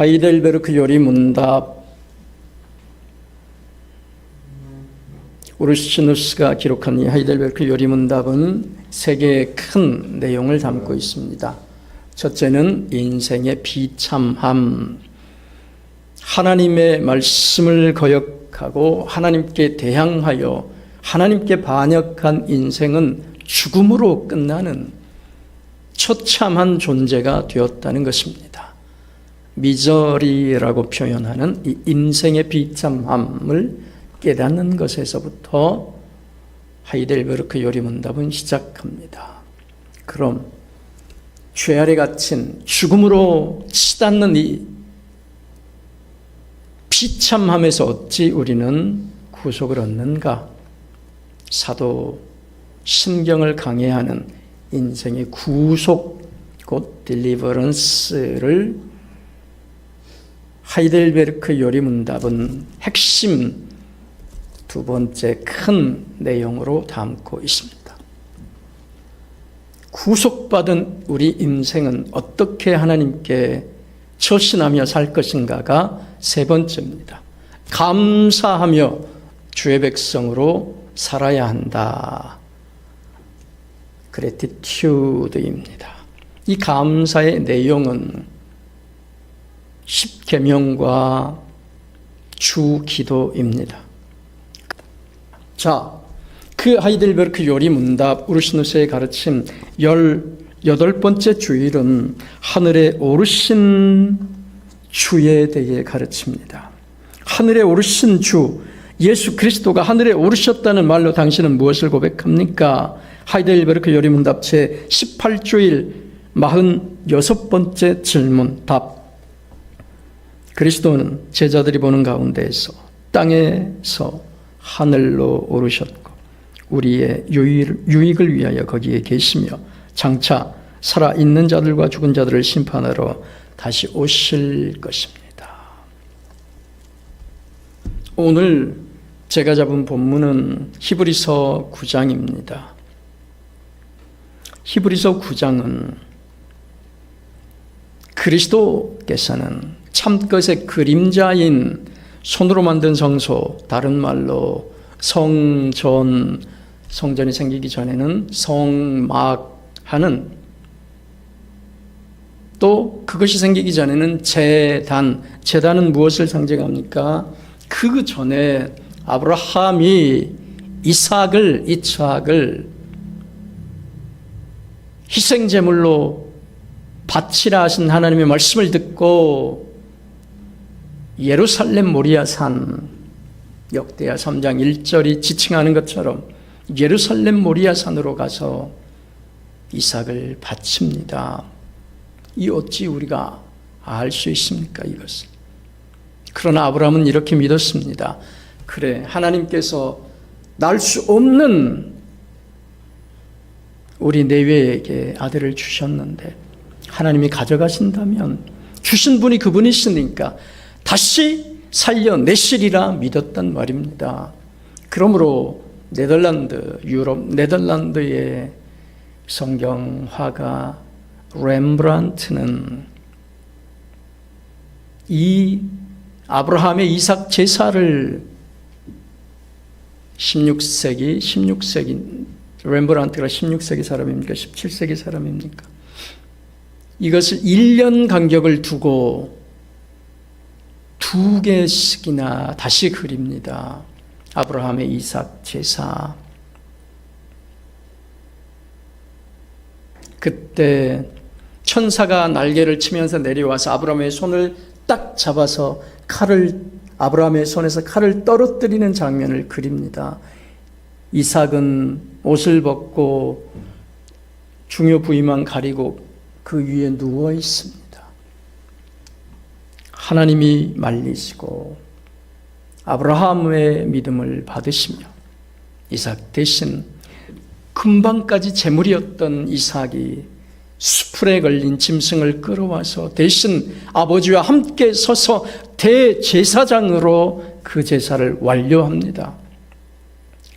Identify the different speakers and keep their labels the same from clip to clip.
Speaker 1: 하이델베르크 요리 문답, 우르시누스가 기록한 이 하이델베르크 요리 문답은 세 개의 큰 내용을 담고 있습니다. 첫째는 인생의 비참함, 하나님의 말씀을 거역하고 하나님께 대항하여 하나님께 반역한 인생은 죽음으로 끝나는 처참한 존재가 되었다는 것입니다. 미저리라고 표현하는 이 인생의 비참함을 깨닫는 것에서부터 하이델베르크 요리문답은 시작합니다. 그럼 죄 아래 갇힌 죽음으로 치닫는 이 비참함에서 어찌 우리는 구속을 얻는가? 사도 신경을 강해하는 인생의 구속, 곧 딜리버런스를 하이델베르크 요리문답은 핵심 두 번째 큰 내용으로 담고 있습니다. 구속받은 우리 인생은 어떻게 하나님께 처신하며 살 것인가가 세 번째입니다. 감사하며 주의 백성으로 살아야 한다. 그래티튜드입니다. 이 감사의 내용은 십계명과 주기도입니다. 자, 그 하이델베르크 요리 문답 우르시누스의 가르침 18번째 주일은 하늘에 오르신 주에 대해 가르칩니다. 하늘에 오르신 주, 예수 그리스도가 하늘에 오르셨다는 말로 당신은 무엇을 고백합니까? 하이델베르크 요리 문답 제 18주일 46번째 질문 답. 그리스도는 제자들이 보는 가운데에서 땅에서 하늘로 오르셨고 우리의 유익을 위하여 거기에 계시며 장차 살아있는 자들과 죽은 자들을 심판하러 다시 오실 것입니다. 오늘 제가 잡은 본문은 히브리서 9장입니다. 히브리서 9장은 그리스도께서는 참것의 그림자인 손으로 만든 성소, 다른 말로 성전이 생기기 전에는 성막하는, 또 그것이 생기기 전에는 제단은 무엇을 상징합니까? 그 전에 아브라함이 이삭을 희생제물로 바치라 하신 하나님의 말씀을 듣고 예루살렘 모리아산, 역대하 3장 1절이 지칭하는 것처럼 예루살렘 모리아산으로 가서 이삭을 바칩니다. 이 어찌 우리가 알 수 있습니까, 이것을? 그러나 아브라함은 이렇게 믿었습니다. 그래, 하나님께서 낳을 수 없는 우리 내외에게 아들을 주셨는데 하나님이 가져가신다면 주신 분이 그분이시니까 다시 살려내시리라 믿었단 말입니다. 그러므로 유럽 네덜란드의 성경화가 렘브란트는 이 아브라함의 이삭 제사를 16세기 렘브란트가 16세기 사람입니까? 17세기 사람입니까? 이것을 1년 간격을 두고 2개씩이나 다시 그립니다. 아브라함의 이삭 제사. 그때 천사가 날개를 치면서 내려와서 아브라함의 손을 딱 잡아서 아브라함의 손에서 칼을 떨어뜨리는 장면을 그립니다. 이삭은 옷을 벗고 중요 부위만 가리고 그 위에 누워 있습니다. 하나님이 말리시고 아브라함의 믿음을 받으시며 이삭 대신 금방까지 제물이었던 이삭이 수풀에 걸린 짐승을 끌어와서 대신 아버지와 함께 서서 대제사장으로 그 제사를 완료합니다.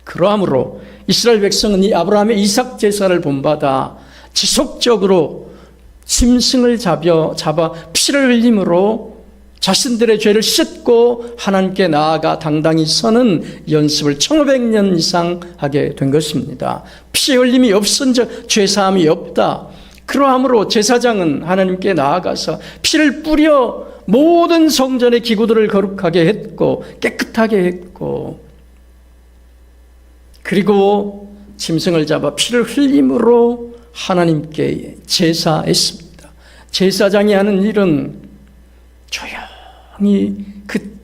Speaker 1: 그러므로 이스라엘 백성은 이 아브라함의 이삭 제사를 본받아 지속적으로 짐승을 잡아 피를 흘림으로 자신들의 죄를 씻고 하나님께 나아가 당당히 서는 연습을 1500년 이상 하게 된 것입니다. 피 흘림이 없은즉 죄사함이 없다. 그러함으로 제사장은 하나님께 나아가서 피를 뿌려 모든 성전의 기구들을 거룩하게 했고 깨끗하게 했고, 그리고 짐승을 잡아 피를 흘림으로 하나님께 제사했습니다. 제사장이 하는 일은 조용히 그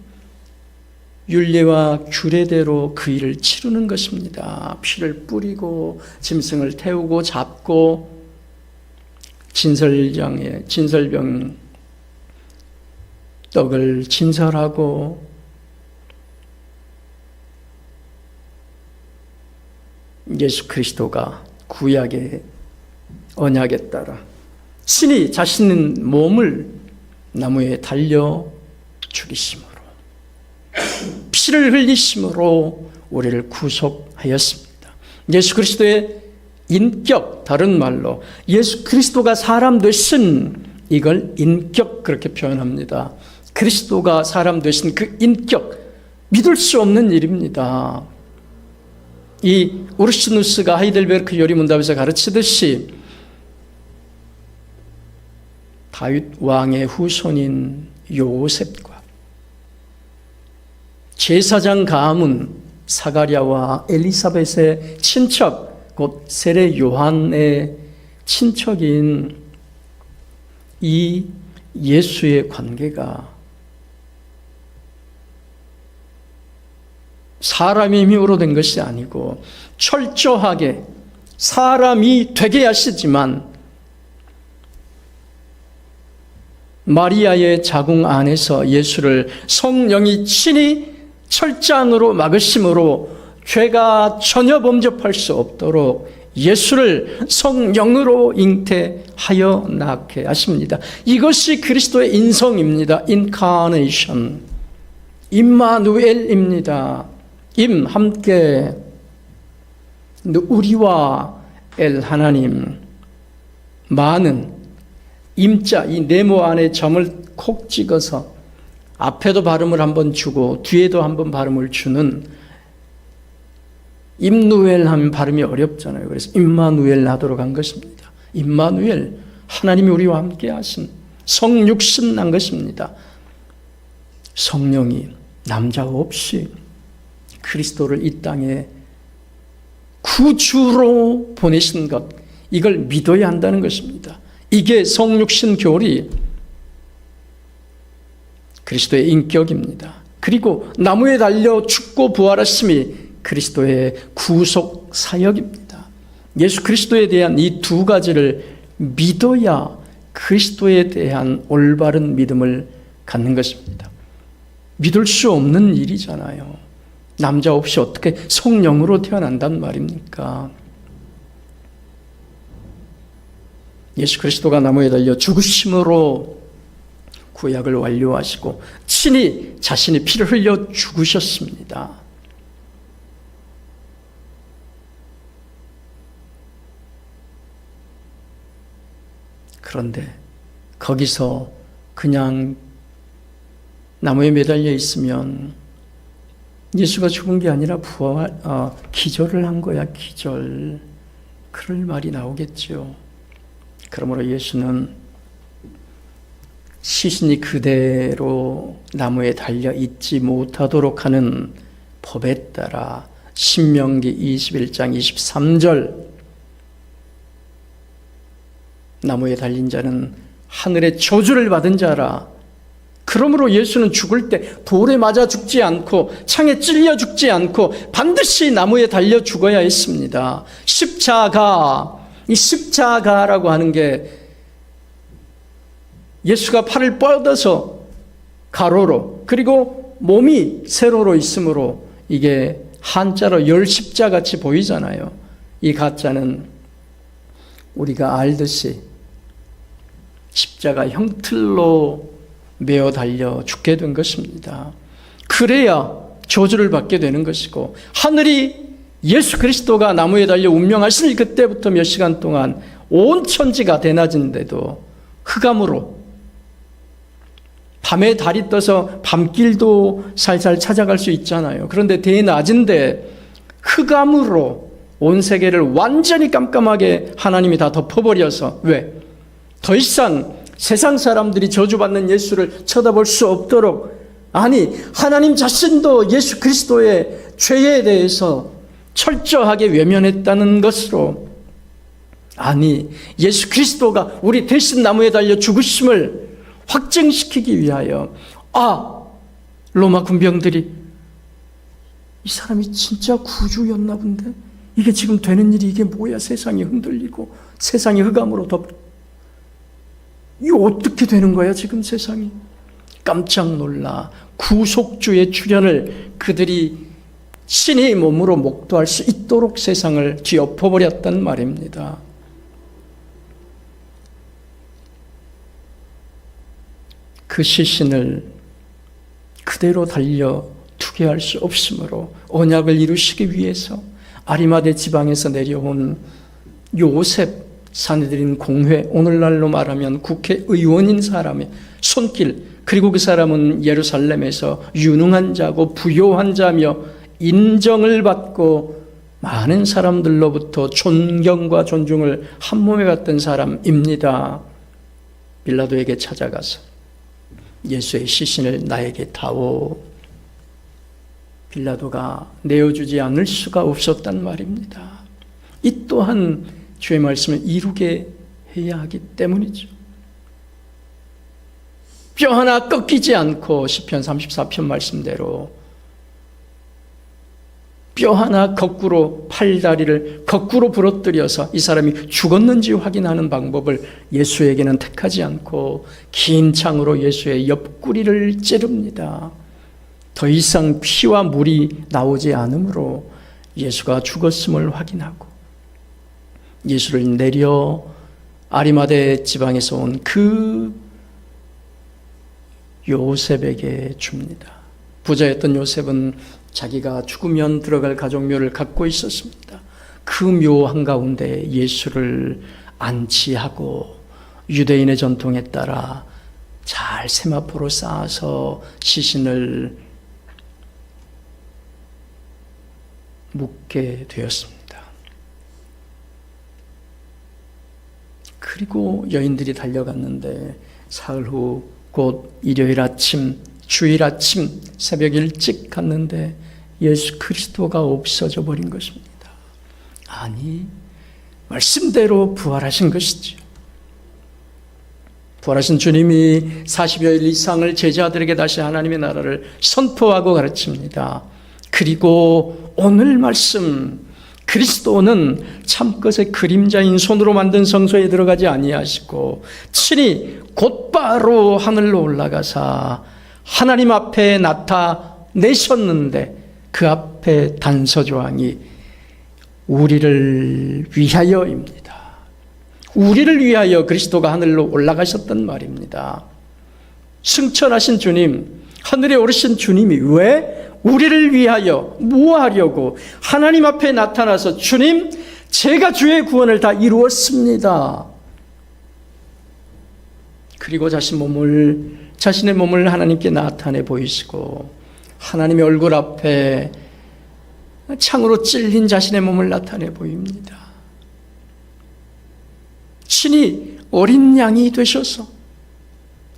Speaker 1: 율례와 규례대로 그 일을 치르는 것입니다. 피를 뿌리고 짐승을 태우고 잡고 진설병 떡을 진설하고 예수 그리스도가 구약의 언약에 따라 신이 자신의 몸을 나무에 달려 죽이심으로 피를 흘리심으로 우리를 구속하였습니다. 예수 그리스도의 인격, 다른 말로 예수 그리스도가 사람 되신, 이걸 인격 그렇게 표현합니다. 그리스도가 사람 되신 그 인격, 믿을 수 없는 일입니다. 이 우르시누스가 하이델베르크 요리문답에서 가르치듯이 다윗 왕의 후손인 요셉과 제사장 가문 사가랴와 엘리사벳의 친척, 곧 세례 요한의 친척인 이 예수의 관계가 사람의 힘으로 된 것이 아니고 철저하게 사람이 되게 하시지만 마리아의 자궁 안에서 예수를 성령이 친히 철장으로 막으심으로 죄가 전혀 범접할 수 없도록 예수를 성령으로 잉태하여 낳게 하십니다. 이것이 그리스도의 인성입니다. 인카네이션, 임마누엘입니다. 임, 함께, 우리와 엘 하나님, 많은 임자, 이 네모 안에 점을 콕 찍어서 앞에도 발음을 한번 주고 뒤에도 한번 발음을 주는, 임누엘 하면 발음이 어렵잖아요. 그래서 임마누엘 하도록 한 것입니다. 임마누엘, 하나님이 우리와 함께 하신 성육신 난 것입니다. 성령이 남자 없이 그리스도를 이 땅에 구주로 보내신 것, 이걸 믿어야 한다는 것입니다. 이게 성육신 교리, 그리스도의 인격입니다. 그리고 나무에 달려 죽고 부활하심이 그리스도의 구속 사역입니다. 예수 그리스도에 대한 이 두 가지를 믿어야 그리스도에 대한 올바른 믿음을 갖는 것입니다. 믿을 수 없는 일이잖아요. 남자 없이 어떻게 성령으로 태어난단 말입니까? 예수 그리스도가 나무에 달려 죽으심으로 구약을 완료하시고 친히 자신의 피를 흘려 죽으셨습니다. 그런데 거기서 그냥 나무에 매달려 있으면 예수가 죽은 게 아니라 기절을 한 거야, 기절. 그럴 말이 나오겠죠. 그러므로 예수는 시신이 그대로 나무에 달려 있지 못하도록 하는 법에 따라 신명기 21장 23절, 나무에 달린 자는 하늘의 저주를 받은 자라. 그러므로 예수는 죽을 때 돌에 맞아 죽지 않고 창에 찔려 죽지 않고 반드시 나무에 달려 죽어야 했습니다. 십자가, 이 십자가라고 하는 게 예수가 팔을 뻗어서 가로로, 그리고 몸이 세로로 있으므로 이게 한자로 열십자 같이 보이잖아요. 이 가짜는 우리가 알듯이 십자가 형틀로 매어 달려 죽게 된 것입니다. 그래야 저주를 받게 되는 것이고, 하늘이 예수 그리스도가 나무에 달려 운명하실 그때부터 몇 시간 동안 온 천지가 대낮인데도 흑암으로 밤에 달이 떠서 밤길도 살살 찾아갈 수 있잖아요. 그런데 대낮인데 흑암으로 온 세계를 완전히 깜깜하게 하나님이 다 덮어버려서 왜? 더 이상 세상 사람들이 저주받는 예수를 쳐다볼 수 없도록, 아니 하나님 자신도 예수 그리스도의 죄에 대해서 철저하게 외면했다는 것으로, 아니 예수 그리스도가 우리 대신 나무에 달려 죽으심을 확증시키기 위하여, 로마 군병들이 이 사람이 진짜 구주였나 본데, 이게 지금 되는 일이 이게 뭐야, 세상이 흔들리고 세상이 흑암으로 이거 어떻게 되는 거야 지금 세상이. 깜짝 놀라 구속주의 출현을 그들이 신의 몸으로 목도할 수 있도록 세상을 뒤엎어버렸단 말입니다. 그 시신을 그대로 달려 투기할 수 없으므로 언약을 이루시기 위해서 아리마대 지방에서 내려온 요셉, 사내들인 공회, 오늘날로 말하면 국회의원인 사람의 손길, 그리고 그 사람은 예루살렘에서 유능한 자고 부요한 자며 인정을 받고 많은 사람들로부터 존경과 존중을 한몸에 받던 사람입니다. 빌라도에게 찾아가서 예수의 시신을 나에게 다오. 빌라도가 내어주지 않을 수가 없었단 말입니다. 이 또한 주의 말씀을 이루게 해야 하기 때문이죠. 뼈 하나 꺾이지 않고 시편 34편 말씀대로 뼈 하나 거꾸로, 팔다리를 거꾸로 부러뜨려서 이 사람이 죽었는지 확인하는 방법을 예수에게는 택하지 않고 긴 창으로 예수의 옆구리를 찌릅니다. 더 이상 피와 물이 나오지 않으므로 예수가 죽었음을 확인하고 예수를 내려 아리마대 지방에서 온 그 요셉에게 줍니다. 부자였던 요셉은 자기가 죽으면 들어갈 가족묘를 갖고 있었습니다. 그 묘 한가운데 예수를 안치하고 유대인의 전통에 따라 잘 세마포로 쌓아서 시신을 묻게 되었습니다. 그리고 여인들이 달려갔는데 사흘 후 곧 일요일 아침, 주일 아침 새벽 일찍 갔는데 예수 그리스도가 없어져 버린 것입니다. 아니, 말씀대로 부활하신 것이죠. 부활하신 주님이 40여일 이상을 제자들에게 다시 하나님의 나라를 선포하고 가르칩니다. 그리고 오늘 말씀, 그리스도는 참것의 그림자인 손으로 만든 성소에 들어가지 아니하시고 친히 곧바로 하늘로 올라가사 하나님 앞에 나타내셨는데 그 앞에 단서조항이 우리를 위하여입니다. 우리를 위하여 그리스도가 하늘로 올라가셨단 말입니다. 승천하신 주님, 하늘에 오르신 주님이 왜 우리를 위하여 뭐 하려고 하나님 앞에 나타나서 주님, 제가 주의 구원을 다 이루었습니다. 그리고 자신의 몸을 하나님께 나타내 보이시고 하나님의 얼굴 앞에 창으로 찔린 자신의 몸을 나타내 보입니다. 친히 어린 양이 되셔서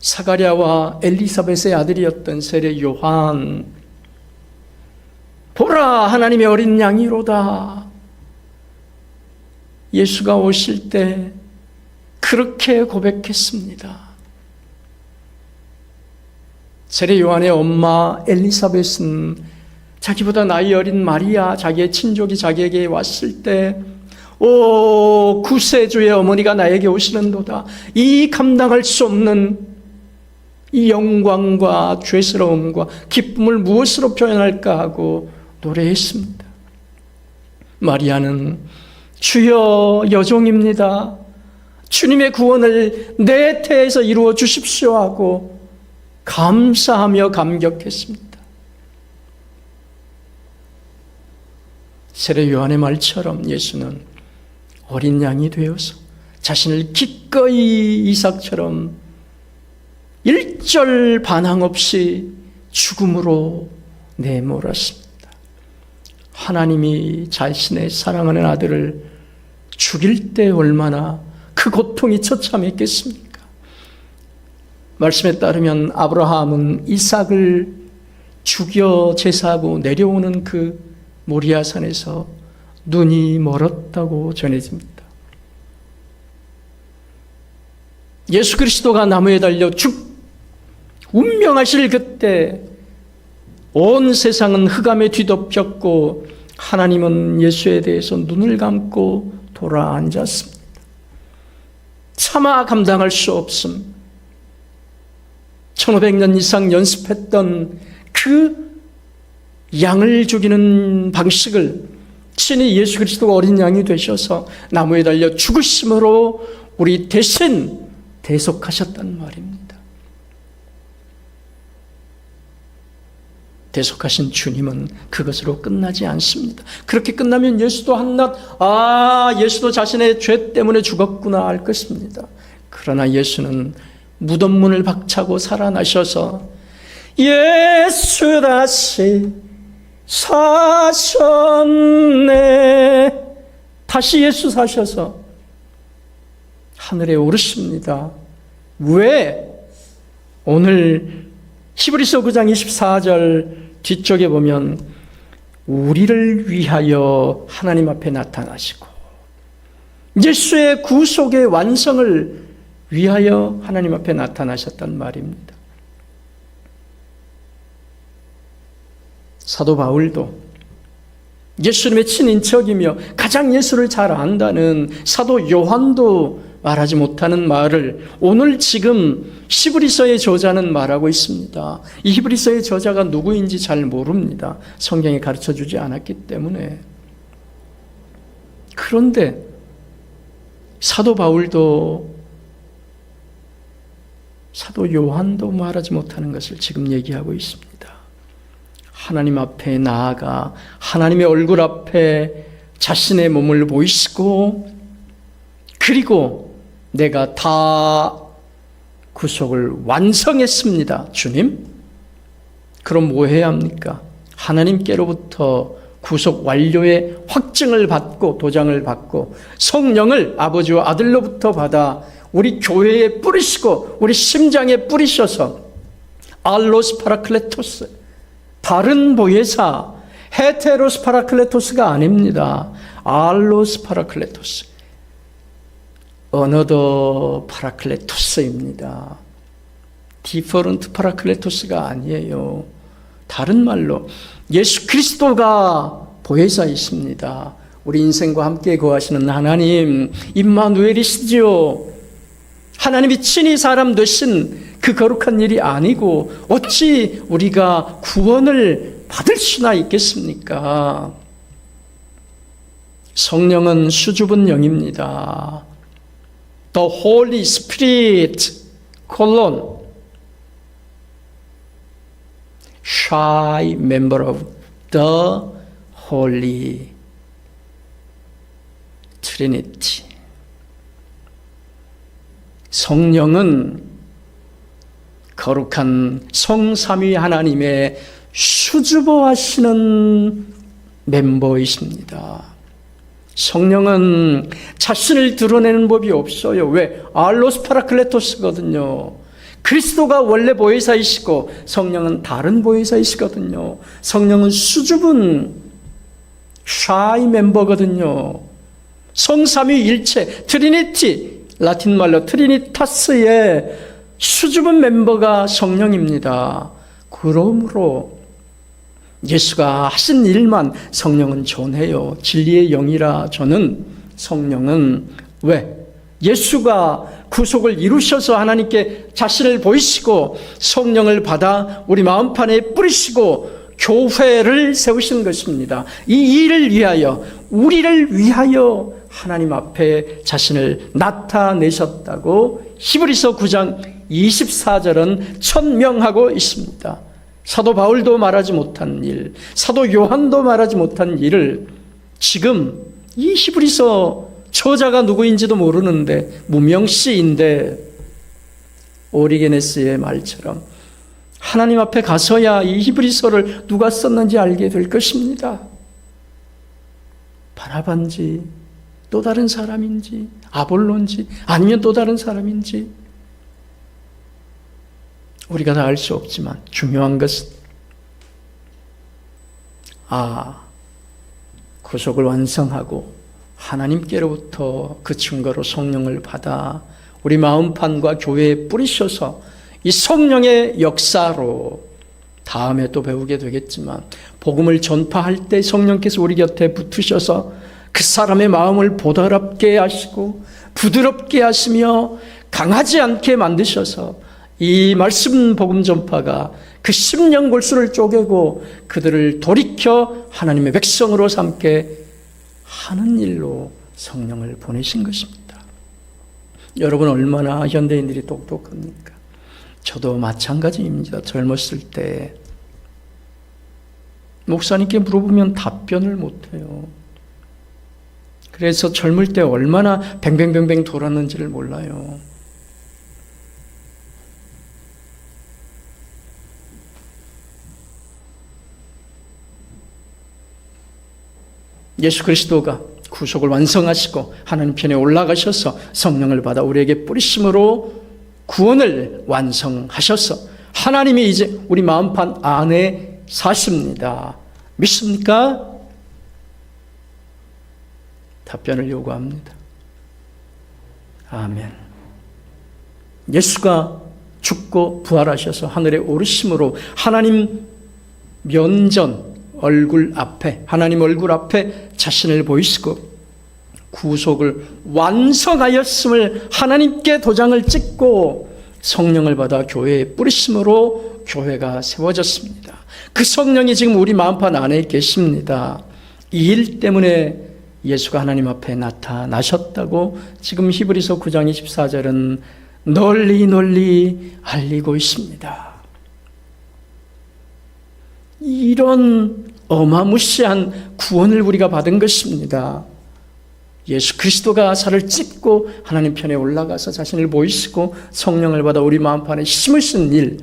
Speaker 1: 사가랴와 엘리사벳의 아들이었던 세례 요한, 보라 하나님의 어린 양이로다. 예수가 오실 때 그렇게 고백했습니다. 세례 요한의 엄마 엘리사벳은 자기보다 나이 어린 마리아, 자기의 친족이 자기에게 왔을 때 오 구세주의 어머니가 나에게 오시는도다. 이 감당할 수 없는 이 영광과 죄스러움과 기쁨을 무엇으로 표현할까 하고 노래했습니다. 마리아는 주여 여종입니다. 주님의 구원을 내 태에서 이루어 주십시오 하고 감사하며 감격했습니다. 세례 요한의 말처럼 예수는 어린 양이 되어서 자신을 기꺼이 이삭처럼 일절 반항 없이 죽음으로 내몰았습니다. 하나님이 자신의 사랑하는 아들을 죽일 때 얼마나 그 고통이 처참했겠습니까? 말씀에 따르면 아브라함은 이삭을 죽여 제사하고 내려오는 그 모리아산에서 눈이 멀었다고 전해집니다. 예수 그리스도가 나무에 달려 운명하실 그때 온 세상은 흑암에 뒤덮였고 하나님은 예수에 대해서 눈을 감고 돌아앉았습니다. 차마 감당할 수 없음. 1500년 이상 연습했던 그 양을 죽이는 방식을 친히 예수 그리스도가 어린 양이 되셔서 나무에 달려 죽으심으로 우리 대신 대속하셨단 말입니다. 대속하신 주님은 그것으로 끝나지 않습니다. 그렇게 끝나면 예수도 한낱 예수도 자신의 죄 때문에 죽었구나 알 것입니다. 그러나 예수는 무덤 문을 박차고 살아나셔서 예수 다시 사셨네. 다시 예수 사셔서 하늘에 오르십니다. 왜? 오늘 히브리서 9장 24절 뒤쪽에 보면 우리를 위하여 하나님 앞에 나타나시고 예수의 구속의 완성을 위하여 하나님 앞에 나타나셨단 말입니다. 사도 바울도 예수님의 친인척이며 가장 예수를 잘 안다는 사도 요한도 말하지 못하는 말을 오늘 지금 히브리서의 저자는 말하고 있습니다. 이 히브리서의 저자가 누구인지 잘 모릅니다. 성경에 가르쳐주지 않았기 때문에. 그런데 사도 바울도 사도 요한도 말하지 못하는 것을 지금 얘기하고 있습니다. 하나님 앞에 나아가 하나님의 얼굴 앞에 자신의 몸을 보이시고 그리고 내가 다 구속을 완성했습니다. 주님? 그럼 뭐 해야 합니까? 하나님께로부터 구속 완료의 확증을 받고 도장을 받고 성령을 아버지와 아들로부터 받아 우리 교회에 뿌리시고 우리 심장에 뿌리셔서 알로스 파라클레토스, 다른 보혜사, 헤테로스 파라클레토스가 아닙니다. 알로스 파라클레토스, 어너더 파라클레토스입니다. 디퍼런트 파라클레토스가 아니에요. 다른 말로 예수 그리스도가 보혜사이십니다. 우리 인생과 함께 거하시는 하나님 임마누엘이시지요. 하나님이 친히 사람 되신 그 거룩한 일이 아니고 어찌 우리가 구원을 받을 수나 있겠습니까? 성령은 수줍은 영입니다. The Holy Spirit, shy member of the Holy Trinity. 성령은 거룩한 성삼위 하나님의 수줍어하시는 멤버이십니다. 성령은 자신을 드러내는 법이 없어요. 왜? 알로스 파라클레토스거든요. 그리스도가 원래 보혜사이시고 성령은 다른 보혜사이시거든요. 성령은 수줍은 샤이 멤버거든요. 성삼위 일체, 트리니티, 라틴 말로 트리니타스의 수줍은 멤버가 성령입니다. 그러므로 예수가 하신 일만 성령은 전해요. 진리의 영이라 저는 성령은 왜? 예수가 구속을 이루셔서 하나님께 자신을 보이시고 성령을 받아 우리 마음판에 뿌리시고 교회를 세우시는 것입니다. 이 일을 위하여, 우리를 위하여 하나님 앞에 자신을 나타내셨다고 히브리서 9장 24절은 천명하고 있습니다. 사도 바울도 말하지 못한 일, 사도 요한도 말하지 못한 일을 지금 이 히브리서 저자가 누구인지도 모르는데 무명시인데 오리게네스의 말처럼 하나님 앞에 가서야 이 히브리서를 누가 썼는지 알게 될 것입니다. 바나바인지 또 다른 사람인지 아볼로인지 아니면 또 다른 사람인지 우리가 다 알 수 없지만 중요한 것은 구속을 완성하고 하나님께로부터 그 증거로 성령을 받아 우리 마음판과 교회에 뿌리셔서 이 성령의 역사로 다음에 또 배우게 되겠지만 복음을 전파할 때 성령께서 우리 곁에 붙으셔서 그 사람의 마음을 보드랍게 하시고 부드럽게 하시며 강하지 않게 만드셔서 이 말씀 복음 전파가 그 심령 골수를 쪼개고 그들을 돌이켜 하나님의 백성으로 삼게 하는 일로 성령을 보내신 것입니다. 여러분 얼마나 현대인들이 똑똑합니까? 저도 마찬가지입니다. 젊었을 때 목사님께 물어보면 답변을 못해요. 그래서 젊을 때 얼마나 뱅뱅뱅뱅 돌았는지를 몰라요. 예수 그리스도가 구속을 완성하시고 하나님 편에 올라가셔서 성령을 받아 우리에게 뿌리심으로 구원을 완성하셔서 하나님이 이제 우리 마음판 안에 사십니다. 믿습니까? 답변을 요구합니다. 아멘. 예수가 죽고 부활하셔서 하늘에 오르심으로 하나님 면전 얼굴 앞에 하나님 얼굴 앞에 자신을 보이시고 구속을 완성하였음을 하나님께 도장을 찍고 성령을 받아 교회에 뿌리심으로 교회가 세워졌습니다. 그 성령이 지금 우리 마음판 안에 계십니다. 이 일 때문에 예수가 하나님 앞에 나타나셨다고 지금 히브리서 9장 24절은 널리 널리 알리고 있습니다. 이런 어마무시한 구원을 우리가 받은 것입니다. 예수 그리스도가 살을 찢고 하나님 편에 올라가서 자신을 보이시고 성령을 받아 우리 마음판에 힘을 쓴 일,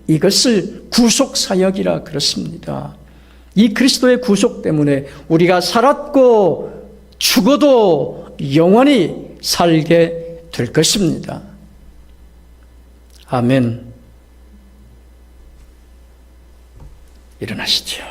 Speaker 1: 이것을 구속사역이라 그렇습니다. 이 그리스도의 구속 때문에 우리가 살았고 죽어도 영원히 살게 될 것입니다. 아멘. 일어나시죠.